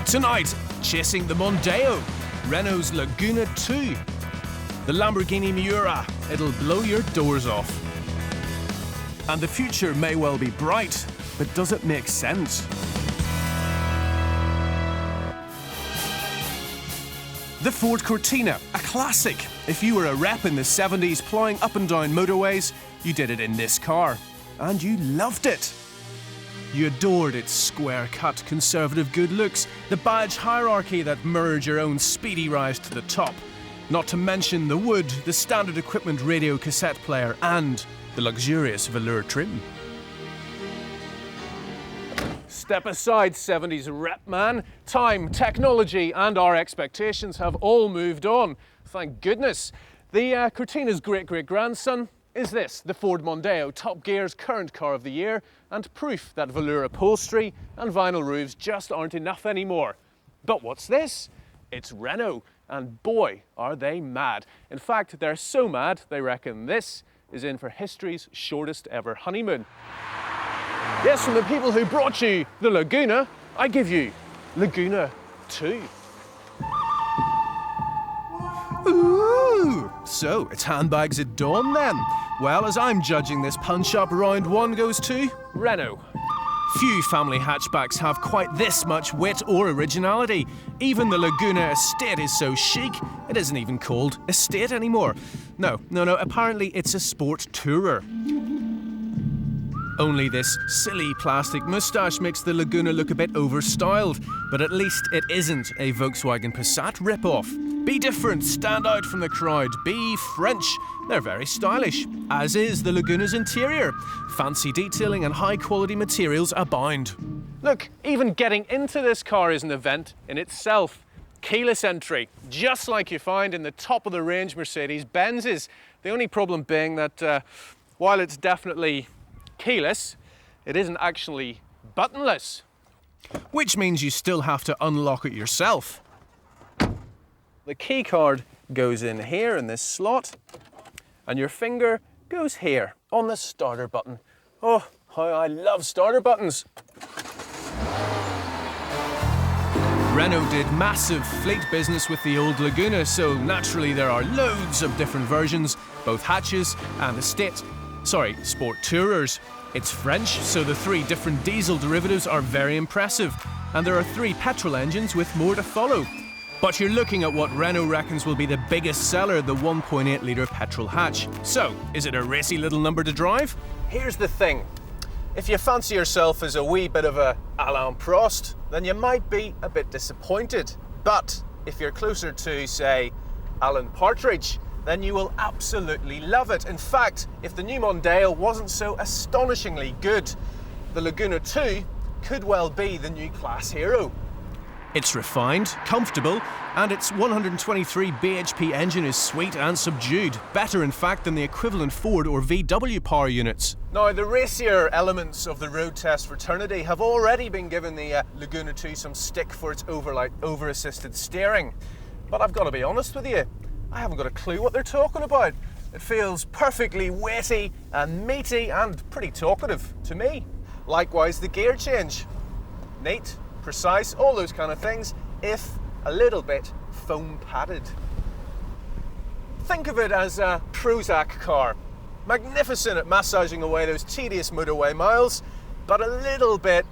Tonight, chasing the Mondeo, Renault's Laguna 2, the Lamborghini Miura, it'll blow your doors off. And the future may well be bright, but does it make sense? The Ford Cortina, a classic. If you were a rep in the 70s ploughing up and down motorways, you did it in this car. And you loved it. You adored its square-cut, conservative good looks, the badge hierarchy that mirrored your own speedy rise to the top. Not to mention the wood, the standard equipment radio cassette player, and the luxurious velour trim. Step aside, 70s rep man. Time, technology, and our expectations have all moved on. Thank goodness. The Cortina's great-great-grandson is this, the Ford Mondeo, Top Gear's current car of the year, and proof that velour upholstery and vinyl roofs just aren't enough anymore. But what's this? It's Renault, and boy, are they mad. In fact, they're so mad, they reckon this is in for history's shortest ever honeymoon. Yes, from the people who brought you the Laguna, I give you Laguna 2. Ooh! So, it's handbags at dawn then? Well, as I'm judging this punch-up, round one goes to Renault. Few family hatchbacks have quite this much wit or originality. Even the Laguna Estate is so chic, it isn't even called Estate anymore. No, apparently it's a sport tourer. Only this silly plastic moustache makes the Laguna look a bit overstyled, but at least it isn't a Volkswagen Passat rip-off. Be different, stand out from the crowd, be French. They're very stylish, as is the Laguna's interior. Fancy detailing and high-quality materials abound. Look, even getting into this car is an event in itself. Keyless entry, just like you find in the top-of-the-range Mercedes-Benzes. The only problem being that while it's definitely keyless, it isn't actually buttonless. Which means you still have to unlock it yourself. The key card goes in here in this slot, and your finger goes here on the starter button. Oh, how I love starter buttons. Renault did massive fleet business with the old Laguna, so naturally there are loads of different versions, both hatches and sport tourers. It's French, so the 3 different diesel derivatives are very impressive, and there are 3 petrol engines with more to follow. But you're looking at what Renault reckons will be the biggest seller, the 1.8-litre petrol hatch. So, is it a racy little number to drive? Here's the thing. If you fancy yourself as a wee bit of a Alain Prost, then you might be a bit disappointed. But if you're closer to, say, Alan Partridge, then you will absolutely love it. In fact, if the new Mondeo wasn't so astonishingly good, the Laguna 2 could well be the new class hero. It's refined, comfortable, and its 123 bhp engine is sweet and subdued. Better, in fact, than the equivalent Ford or VW power units. Now, the racier elements of the road test fraternity have already been given the Laguna 2 some stick for its over-assisted steering. But I've got to be honest with you, I haven't got a clue what they're talking about. It feels perfectly weighty and meaty and pretty talkative to me. Likewise, the gear change. Neat, precise, all those kind of things, if a little bit foam padded. Think of it as a Prozac car. Magnificent at massaging away those tedious motorway miles, but a little bit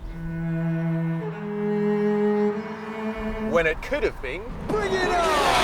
when it could have been. Bring it on!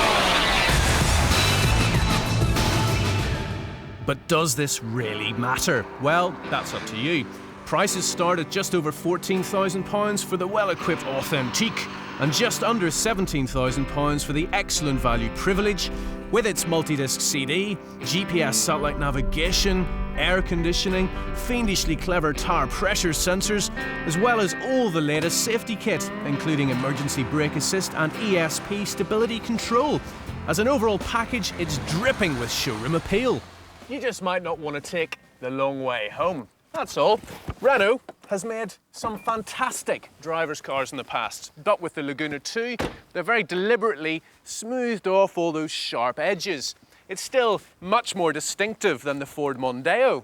But does this really matter? Well, that's up to you. Prices start at just over £14,000 for the well-equipped Authentique and just under £17,000 for the excellent value Privilege with its multi-disc CD, GPS satellite navigation, air conditioning, fiendishly clever tyre pressure sensors, as well as all the latest safety kit, including emergency brake assist and ESP stability control. As an overall package, it's dripping with showroom appeal. You just might not want to take the long way home. That's all. Renault has made some fantastic driver's cars in the past, but with the Laguna 2, they've very deliberately smoothed off all those sharp edges. It's still much more distinctive than the Ford Mondeo.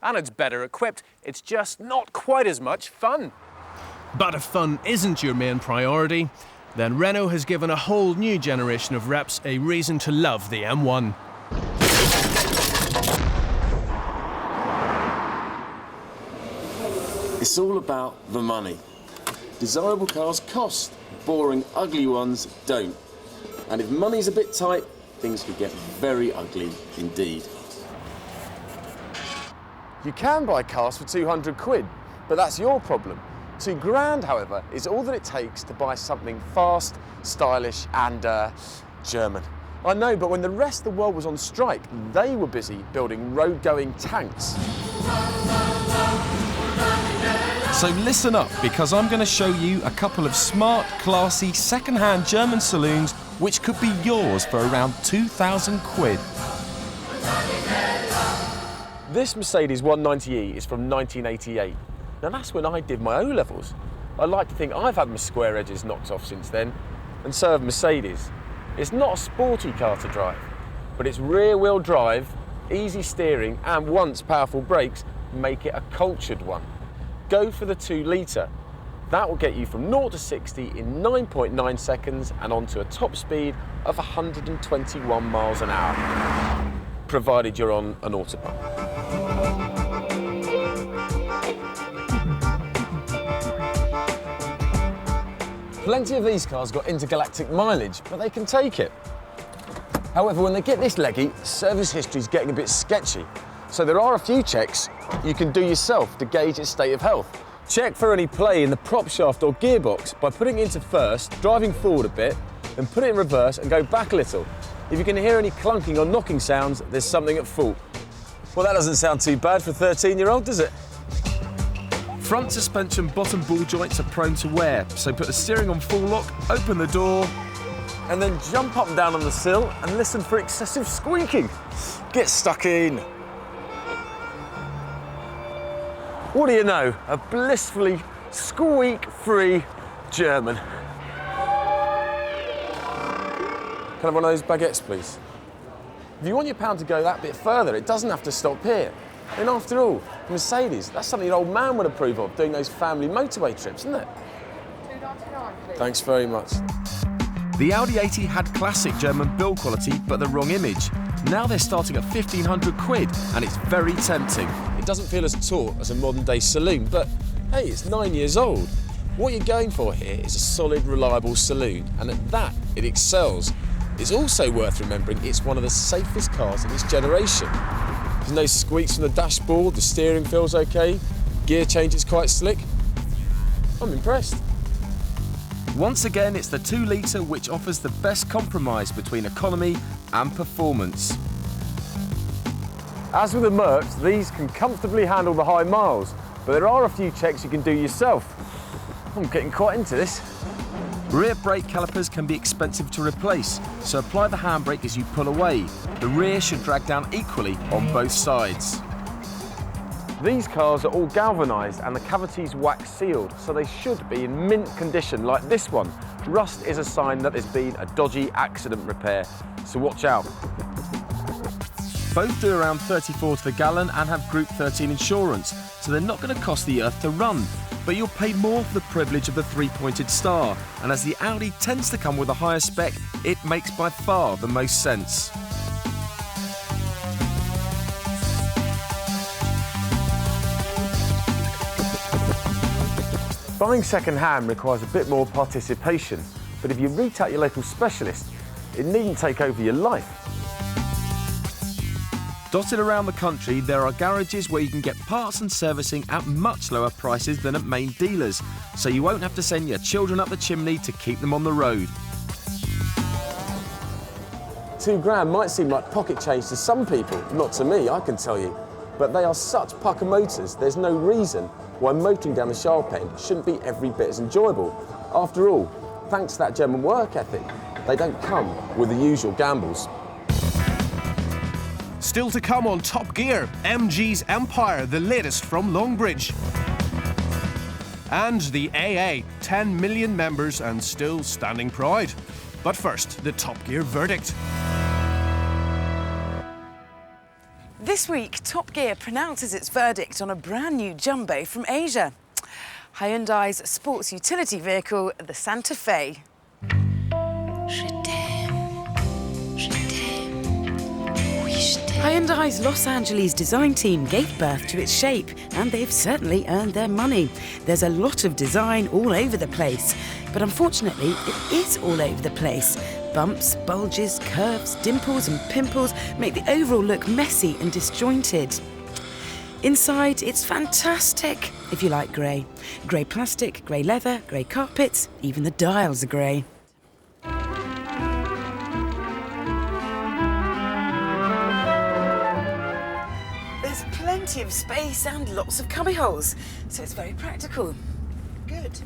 And it's better equipped, it's just not quite as much fun. But if fun isn't your main priority, then Renault has given a whole new generation of reps a reason to love the M1. It's all about the money. Desirable cars cost, boring, ugly ones don't. And if money's a bit tight, things could get very ugly indeed. You can buy cars for 200 quid, but that's your problem. £2,000, however, is all that it takes to buy something fast, stylish and German. I know, but when the rest of the world was on strike, they were busy building road-going tanks. So listen up, because I'm going to show you a couple of smart, classy, second-hand German saloons which could be yours for around 2,000 quid. This Mercedes 190e is from 1988. Now that's when I did my O-levels. I like to think I've had my square edges knocked off since then, and so have Mercedes. It's not a sporty car to drive, but its rear-wheel drive, easy steering and once powerful brakes make it a cultured one. Go for the 2 litre. That will get you from 0 to 60 in 9.9 seconds and onto a top speed of 121 miles an hour, provided you're on an autobahn. Plenty of these cars got intergalactic mileage, but they can take it. However, when they get this leggy, service history's getting a bit sketchy. So there are a few checks you can do yourself to gauge its state of health. Check for any play in the prop shaft or gearbox by putting it into first, driving forward a bit, then put it in reverse and go back a little. If you can hear any clunking or knocking sounds, there's something at fault. Well, that doesn't sound too bad for a 13-year-old, does it? Front suspension bottom ball joints are prone to wear, so put the steering on full lock, open the door, And then jump up and down on the sill and listen for excessive squeaking. Get stuck in. What do you know? A blissfully squeak-free German. Can I have one of those baguettes, please? If you want your pound to go that bit further, it doesn't have to stop here. And after all, Mercedes, that's something an old man would approve of, doing those family motorway trips, isn't it? $2.99, please. Thanks very much. The Audi 80 had classic German build quality, but the wrong image. Now they're starting at 1,500 quid, and it's very tempting. It doesn't feel as taut as a modern-day saloon, but hey, it's 9 years old. What you're going for here is a solid, reliable saloon, and at that, it excels. It's also worth remembering it's one of the safest cars in its generation. There's no squeaks from the dashboard, the steering feels okay, gear change is quite slick. I'm impressed. Once again, it's the 2-litre which offers the best compromise between economy and performance. As with the Mercs, these can comfortably handle the high miles, but there are a few checks you can do yourself. I'm getting quite into this. Rear brake calipers can be expensive to replace, so apply the handbrake as you pull away. The rear should drag down equally on both sides. These cars are all galvanised and the cavities wax sealed, so they should be in mint condition like this one. Rust is a sign that there's been a dodgy accident repair, so watch out. Both do around 34 to the gallon and have Group 13 insurance, so they're not going to cost the earth to run. But you'll pay more for the privilege of the 3-pointed star, and as the Audi tends to come with a higher spec, it makes by far the most sense. Buying second-hand requires a bit more participation, but if you retail your local specialist, it needn't take over your life. Dotted around the country, there are garages where you can get parts and servicing at much lower prices than at main dealers, so you won't have to send your children up the chimney to keep them on the road. £2 grand might seem like pocket change to some people, not to me, I can tell you. But they are such pucker motors, there's no reason why motoring down the Sharp End shouldn't be every bit as enjoyable. After all, thanks to that German work ethic, they don't come with the usual gambles. Still to come on Top Gear, MG's Empire, the latest from Longbridge. And the AA, 10 million members and still standing proud. But first, the Top Gear verdict. This week, Top Gear pronounces its verdict on a brand new jumbo from Asia. Hyundai's sports utility vehicle, the Santa Fe. Hyundai's Los Angeles design team gave birth to its shape, and they've certainly earned their money. There's a lot of design all over the place, but unfortunately, it is all over the place. Bumps, bulges, curves, dimples and pimples make the overall look messy and disjointed. Inside, it's fantastic, if you like grey. Grey plastic, grey leather, grey carpets, even the dials are grey. There's plenty of space and lots of cubby holes, so it's very practical. Good.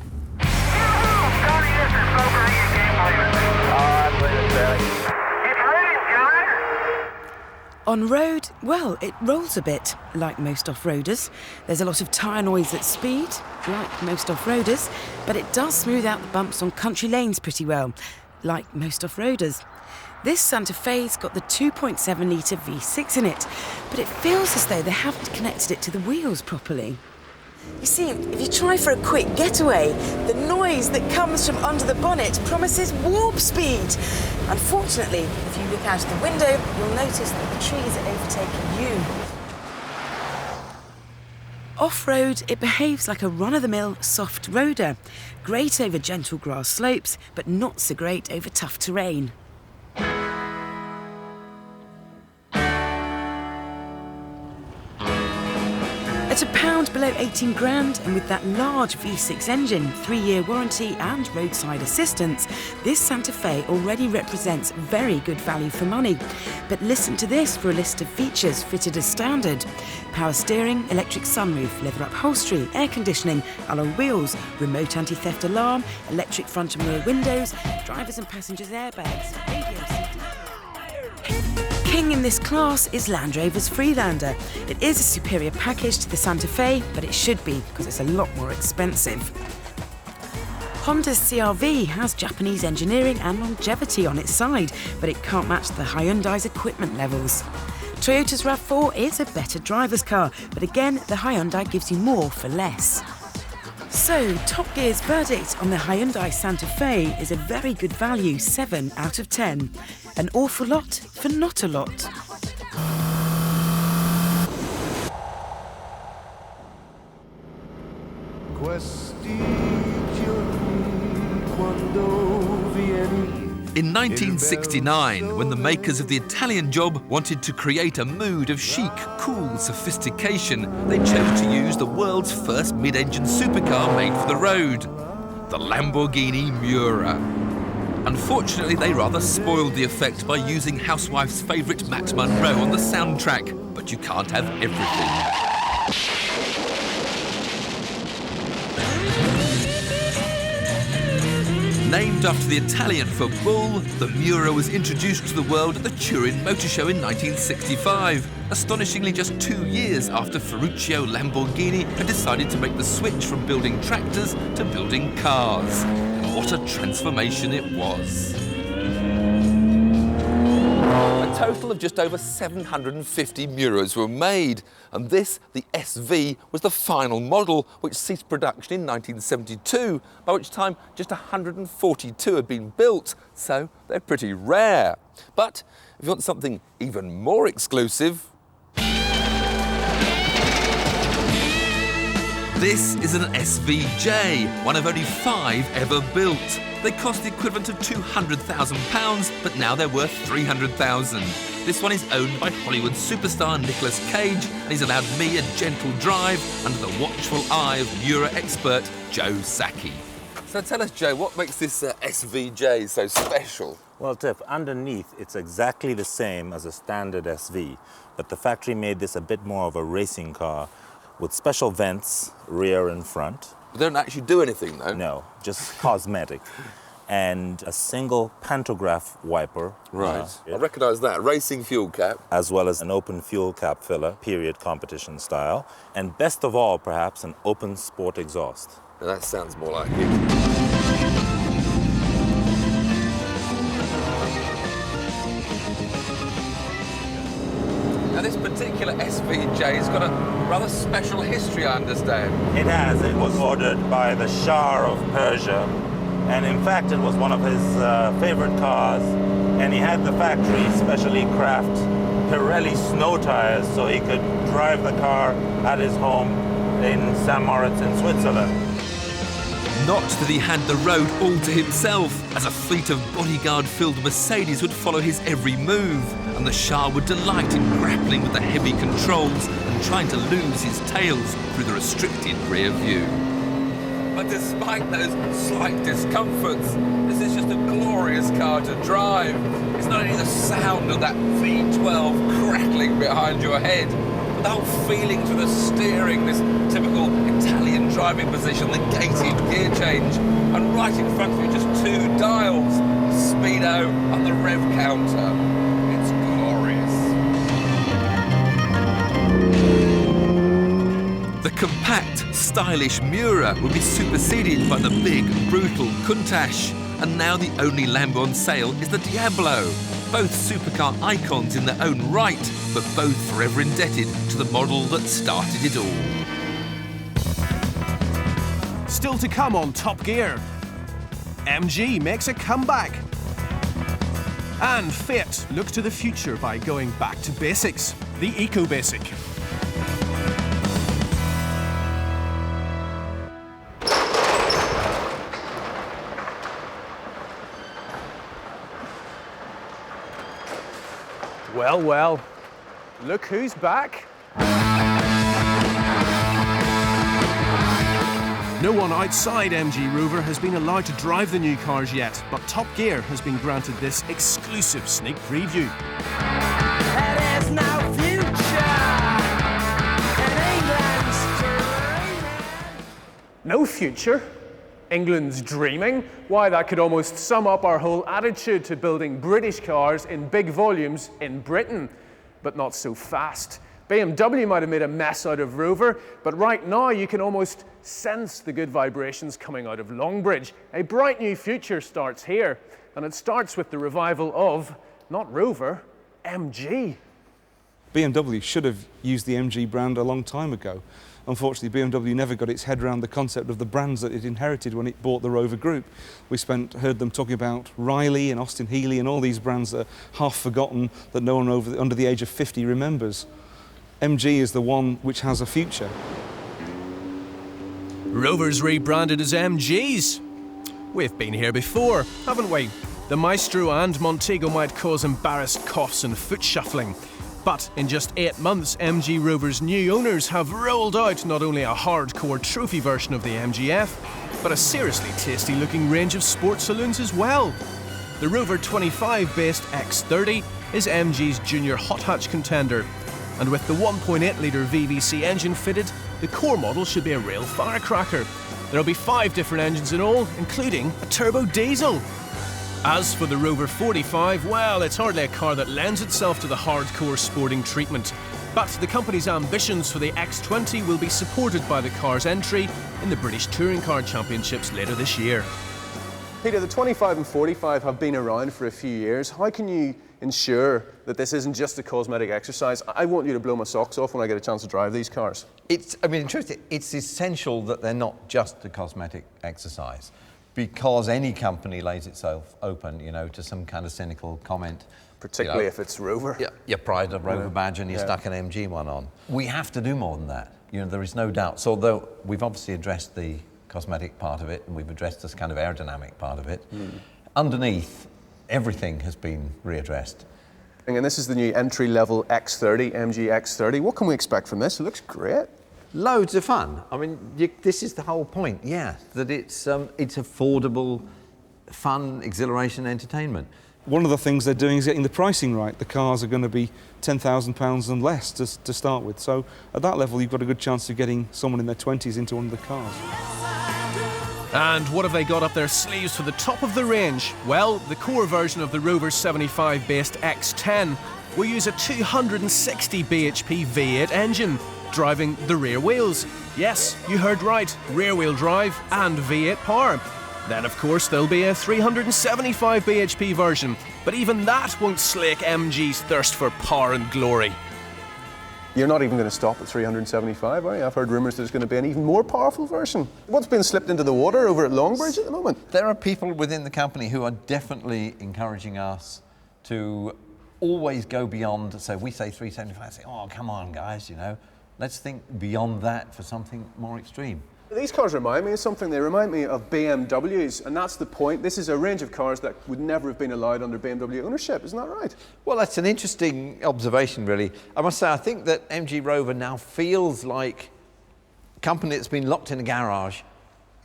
On road, well, it rolls a bit, like most off-roaders. There's a lot of tyre noise at speed, like most off-roaders, but it does smooth out the bumps on country lanes pretty well, like most off-roaders. This Santa Fe's got the 2.7-litre V6 in it, but it feels as though they haven't connected it to the wheels properly. You see, if you try for a quick getaway, the noise that comes from under the bonnet promises warp speed. Unfortunately, if you look out of the window, you'll notice that the trees are overtaking you. Off-road, it behaves like a run-of-the-mill soft roader. Great over gentle grass slopes, but not so great over tough terrain. At a pound below 18 grand, and with that large V6 engine, 3-year warranty and roadside assistance, this Santa Fe already represents very good value for money. But listen to this for a list of features fitted as standard. Power steering, electric sunroof, leather upholstery, air conditioning, alloy wheels, remote anti-theft alarm, electric front and rear windows, drivers and passengers airbags, radio system. King in this class is Land Rover's Freelander. It is a superior package to the Santa Fe, but it should be, because it's a lot more expensive. Honda's CR-V has Japanese engineering and longevity on its side, but it can't match the Hyundai's equipment levels. Toyota's RAV4 is a better driver's car, but again, the Hyundai gives you more for less. So, Top Gear's verdict on the Hyundai Santa Fe is a very good value, 7 out of 10. An awful lot for not a lot. In 1969, when the makers of the Italian Job wanted to create a mood of chic, cool sophistication, they chose to use the world's first mid-engine supercar made for the road, the Lamborghini Miura. Unfortunately, they rather spoiled the effect by using Housewife's favourite Matt Monro on the soundtrack, but you can't have everything. Named after the Italian for bull, the Miura was introduced to the world at the Turin Motor Show in 1965, astonishingly just 2 years after Ferruccio Lamborghini had decided to make the switch from building tractors to building cars. And what a transformation it was. A total of just over 750 Miuras were made, and this, the SV, was the final model, which ceased production in 1972, by which time just 142 had been built, so they're pretty rare. But if you want something even more exclusive, this is an SVJ, one of only 5 ever built. They cost the equivalent of £200,000, but now they're worth £300,000. This one is owned by Hollywood superstar Nicolas Cage, and he's allowed me a gentle drive under the watchful eye of Miura expert Joe Sacchi. So tell us, Joe, what makes this SVJ so special? Well, Tiff, underneath, it's exactly the same as a standard SV, but the factory made this a bit more of a racing car with special vents, rear and front. They don't actually do anything, though. No, just cosmetic. And a single pantograph wiper. Right. I recognise that. Racing fuel cap. As well as an open fuel cap filler, period competition style. And best of all, perhaps, an open sport exhaust. Now that sounds more like it. Now this particular SVJ has got a rather special history, I understand. It has. It was ordered by the Shah of Persia. And in fact, it was one of his favorite cars. And he had the factory specially craft Pirelli snow tires so he could drive the car at his home in St. Moritz in Switzerland. Not that he had the road all to himself, as a fleet of bodyguard-filled Mercedes would follow his every move, and the Shah would delight in grappling with the heavy controls and trying to lose his tails through the restricted rear view. But despite those slight discomforts, this is just a glorious car to drive. It's not only the sound of that V12 crackling behind your head, but the whole feeling to the steering, this typical Italian driving position, the gated gear change, and right in front of you just two dials, speedo and the rev counter. It's glorious. The compact, stylish Miura will be superseded by the big, brutal Countach, and now the only Lambo on sale is the Diablo. Both supercar icons in their own right, but both forever indebted to the model that started it all. Still to come on Top Gear. MG makes a comeback. And Fiat looks to the future by going back to basics, the eco-basic. Well, well, look who's back. No one outside MG Rover has been allowed to drive the new cars yet, but Top Gear has been granted this exclusive sneak preview. There is no future in England's dreaming. No future? England's dreaming? Why, that could almost sum up our whole attitude to building British cars in big volumes in Britain. But not so fast. BMW might have made a mess out of Rover, but right now you can almost sense the good vibrations coming out of Longbridge. A bright new future starts here, and it starts with the revival of, not Rover, MG. BMW should have used the MG brand a long time ago. Unfortunately, BMW never got its head around the concept of the brands that it inherited when it bought the Rover Group. We heard them talking about Riley and Austin Healey and all these brands that are half forgotten, that no one under the age of 50 remembers. MG is the one which has a future. Rover's rebranded as MGs. We've been here before, haven't we? The Maestro and Montego might cause embarrassed coughs and foot shuffling. But in just 8 months, MG Rover's new owners have rolled out not only a hardcore trophy version of the MGF, but a seriously tasty-looking range of sports saloons as well. The Rover 25-based X30 is MG's junior hot hatch contender, and with the 1.8-litre VVC engine fitted, the core model should be a real firecracker. There'll be 5 different engines in all, including a turbo diesel. As for the Rover 45, well, it's hardly a car that lends itself to the hardcore sporting treatment. But the company's ambitions for the X20 will be supported by the car's entry in the British Touring Car Championships later this year. Peter, the 25 and 45 have been around for a few years. How can you ensure that this isn't just a cosmetic exercise? I want you to blow my socks off when I get a chance to drive these cars. In truth, it's essential that they're not just a cosmetic exercise, because any company lays itself open, to some kind of cynical comment. Particularly if it's Rover. Yeah, you pride a Rover badge and you stuck an MG one on. We have to do more than that. There is no doubt. So although we've obviously addressed the cosmetic part of it and we've addressed this kind of aerodynamic part of it, underneath, everything has been readdressed. And this is the new entry-level X30, MG X30. What can we expect from this? It looks great. Loads of fun. I mean, this is the whole point, yeah, that it's affordable, fun, exhilaration, entertainment. One of the things they're doing is getting the pricing right. The cars are going to be £10,000 and less to start with. So at that level, you've got a good chance of getting someone in their 20s into one of the cars. And what have they got up their sleeves for the top of the range? Well, the core version of the Rover 75-based X10 will use a 260 bhp V8 engine, driving the rear wheels. Yes, you heard right, rear-wheel drive and V8 power. Then, of course, there'll be a 375 bhp version, but even that won't slake MG's thirst for power and glory. You're not even going to stop at 375, are you? I've heard rumours there's going to be an even more powerful version. What's been slipped into the water over at Longbridge at the moment? There are people within the company who are definitely encouraging us to always go beyond. So we say 375, say, oh, come on, guys, you know, let's think beyond that for something more extreme. These cars remind me of something. They remind me of BMWs, and that's the point. This is a range of cars that would never have been allowed under BMW ownership, isn't that right? Well, that's an interesting observation, really. I must say, I think that MG Rover now feels like a company that's been locked in a garage.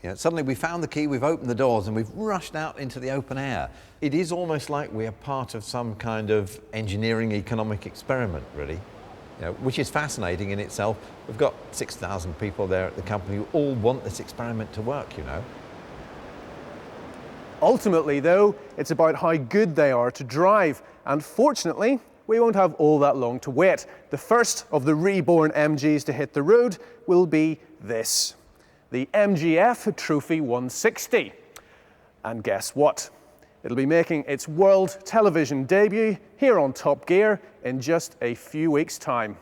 You know, suddenly we found the key, we've opened the doors, and we've rushed out into the open air. It is almost like we're part of some kind of engineering economic experiment, really. You know, which is fascinating in itself. We've got 6,000 people there at the company who all want this experiment to work, you know. Ultimately, though, it's about how good they are to drive. And fortunately, we won't have all that long to wait. The first of the reborn MGs to hit the road will be this, the MGF Trophy 160. And guess what? It'll be making its world television debut here on Top Gear in just a few weeks' time.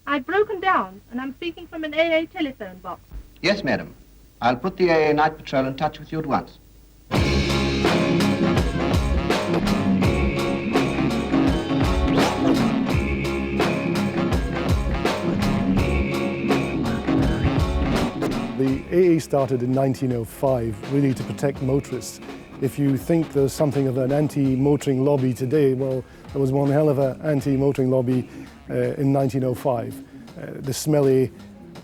I've broken down and I'm speaking from an AA telephone box. Yes, madam. I'll put the AA Night Patrol in touch with you at once. The AA started in 1905, really to protect motorists. If you think there's something of an anti-motoring lobby today, well, there was one hell of an anti-motoring lobby in 1905. The smelly,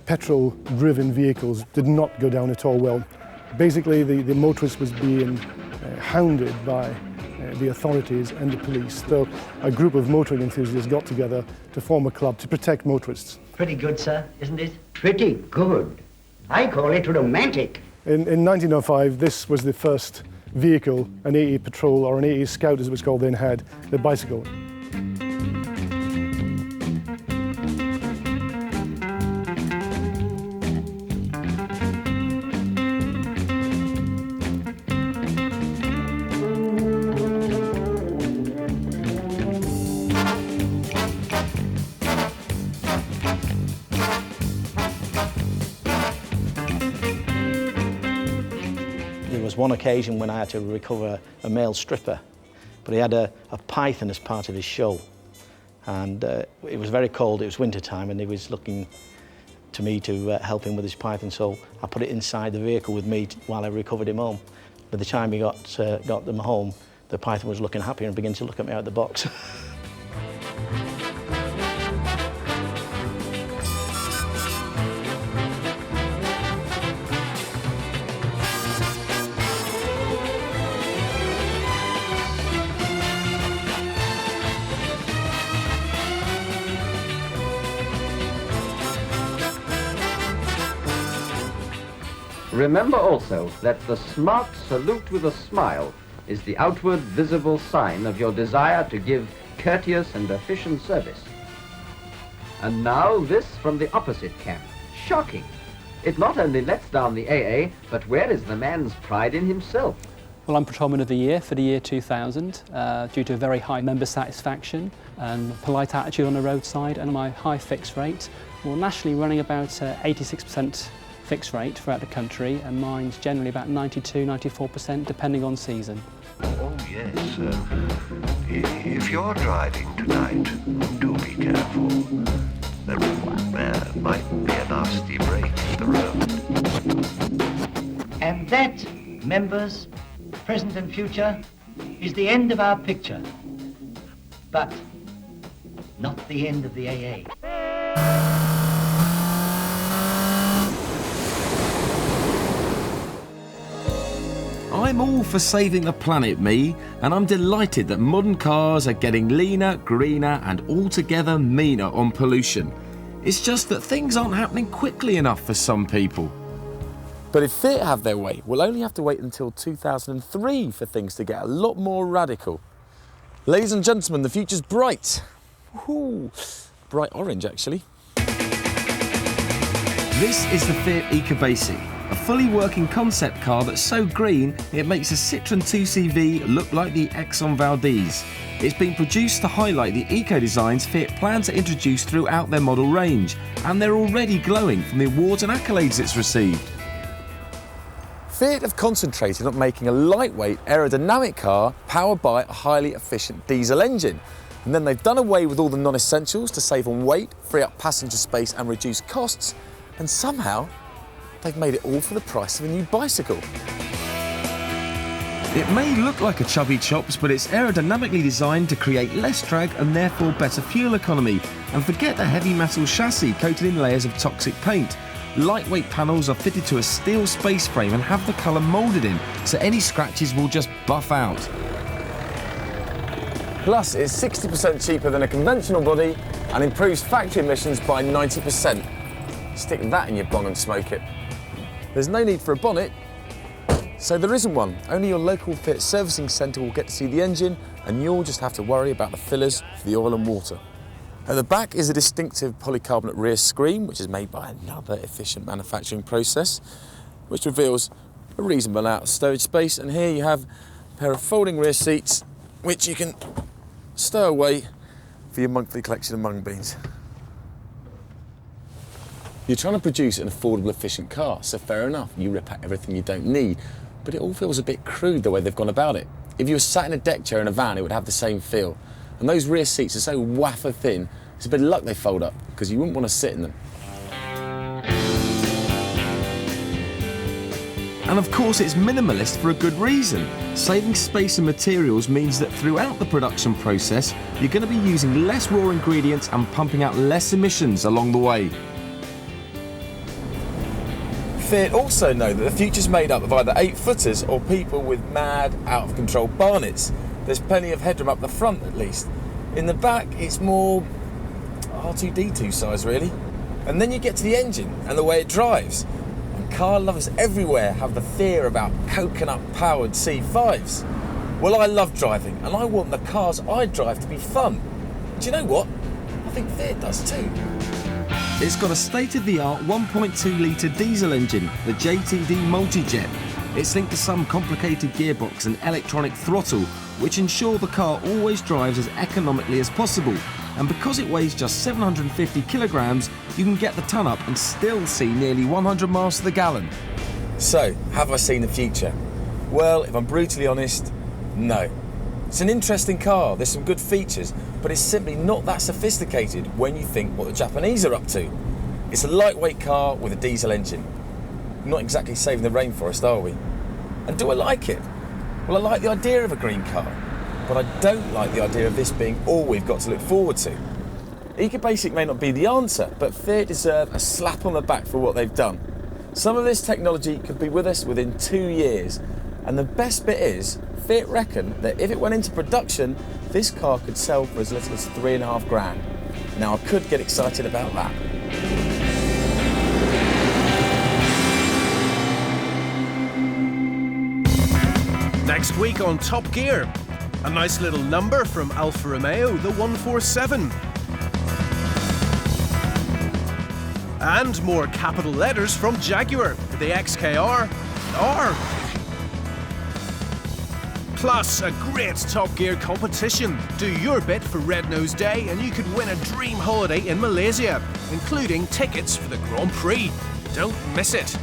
petrol-driven vehicles did not go down at all well. Basically, the motorist was being hounded by the authorities and the police. So a group of motoring enthusiasts got together to form a club to protect motorists. Pretty good, sir, isn't it? Pretty good. I call it romantic. In 1905, this was the first vehicle an AA Patrol or an AA Scout, as it was called then, had, the bicycle. One occasion when I had to recover a male stripper, but he had a python as part of his show, and it was very cold, it was winter time, and he was looking to me to help him with his python, so I put it inside the vehicle with me while I recovered him home. By the time he got them home, the python was looking happy and began to look at me out of the box. Remember also that the smart salute with a smile is the outward visible sign of your desire to give courteous and efficient service. And now this from the opposite camp. Shocking. It not only lets down the AA, but where is the man's pride in himself? Well, I'm Patrolman of the Year for the year 2000 due to very high member satisfaction and polite attitude on the roadside and my high fix rate. Well, nationally running about 86% fixed rate throughout the country, and mine's generally about 92–94% depending on season. Oh yes, if you're driving tonight, do be careful. There might be a nasty break in the road. And that, members, present and future, is the end of our picture. But not the end of the AA. I'm all for saving the planet, me, and I'm delighted that modern cars are getting leaner, greener and altogether meaner on pollution. It's just that things aren't happening quickly enough for some people. But if Fiat have their way, we'll only have to wait until 2003 for things to get a lot more radical. Ladies and gentlemen, the future's bright. Ooh, bright orange, actually. This is the Fiat EcoBasic, a fully working concept car that's so green it makes a Citroën 2CV look like the Exxon Valdez. It's been produced to highlight the eco-designs Fiat plan to introduce throughout their model range, and they're already glowing from the awards and accolades it's received. Fiat have concentrated on making a lightweight aerodynamic car powered by a highly efficient diesel engine. And then they've done away with all the non-essentials to save on weight, free up passenger space and reduce costs, and somehow they've made it all for the price of a new bicycle. It may look like a chubby chops, but it's aerodynamically designed to create less drag and therefore better fuel economy. And forget the heavy metal chassis coated in layers of toxic paint. Lightweight panels are fitted to a steel space frame and have the colour moulded in, so any scratches will just buff out. Plus, it's 60% cheaper than a conventional body and improves factory emissions by 90%. Stick that in your bong and smoke it. There's no need for a bonnet, so there isn't one. Only your local Fiat servicing centre will get to see the engine, and you'll just have to worry about the fillers for the oil and water. At the back is a distinctive polycarbonate rear screen, which is made by another efficient manufacturing process, which reveals a reasonable amount of stowage space. And here you have a pair of folding rear seats, which you can stow away for your monthly collection of mung beans. You're trying to produce an affordable, efficient car, so fair enough, you rip out everything you don't need, but it all feels a bit crude the way they've gone about it. If you were sat in a deck chair in a van, it would have the same feel. And those rear seats are so wafer thin, it's a bit of luck they fold up, because you wouldn't want to sit in them. And of course it's minimalist for a good reason. Saving space and materials means that throughout the production process, you're going to be using less raw ingredients and pumping out less emissions along the way. Fiat also know that the future's made up of either 8-footers or people with mad, out-of-control barnets. There's plenty of headroom up the front, at least. In the back, it's more R2-D2 size, really. And then you get to the engine and the way it drives. And car lovers everywhere have the fear about coconut-powered C5s. Well, I love driving, and I want the cars I drive to be fun. Do you know what? I think Fiat does too. It's got a state-of-the-art 1.2-litre diesel engine, the JTD Multijet. It's linked to some complicated gearbox and electronic throttle, which ensure the car always drives as economically as possible. And because it weighs just 750 kilograms, you can get the ton up and still see nearly 100 miles to the gallon. So, have I seen the future? Well, if I'm brutally honest, no. It's an interesting car, there's some good features, but it's simply not that sophisticated when you think what the Japanese are up to. It's a lightweight car with a diesel engine. Not exactly saving the rainforest, are we? And do I like it? Well, I like the idea of a green car, but I don't like the idea of this being all we've got to look forward to. EcoBasic may not be the answer, but Fiat deserve a slap on the back for what they've done. Some of this technology could be with us within 2 years, and the best bit is, Fiat reckon that if it went into production, this car could sell for as little as $3.5 grand. Now, I could get excited about that. Next week on Top Gear, a nice little number from Alfa Romeo, the 147. And more capital letters from Jaguar, the XKR R. Plus, a great Top Gear competition. Do your bit for Red Nose Day and you could win a dream holiday in Malaysia, including tickets for the Grand Prix. Don't miss it.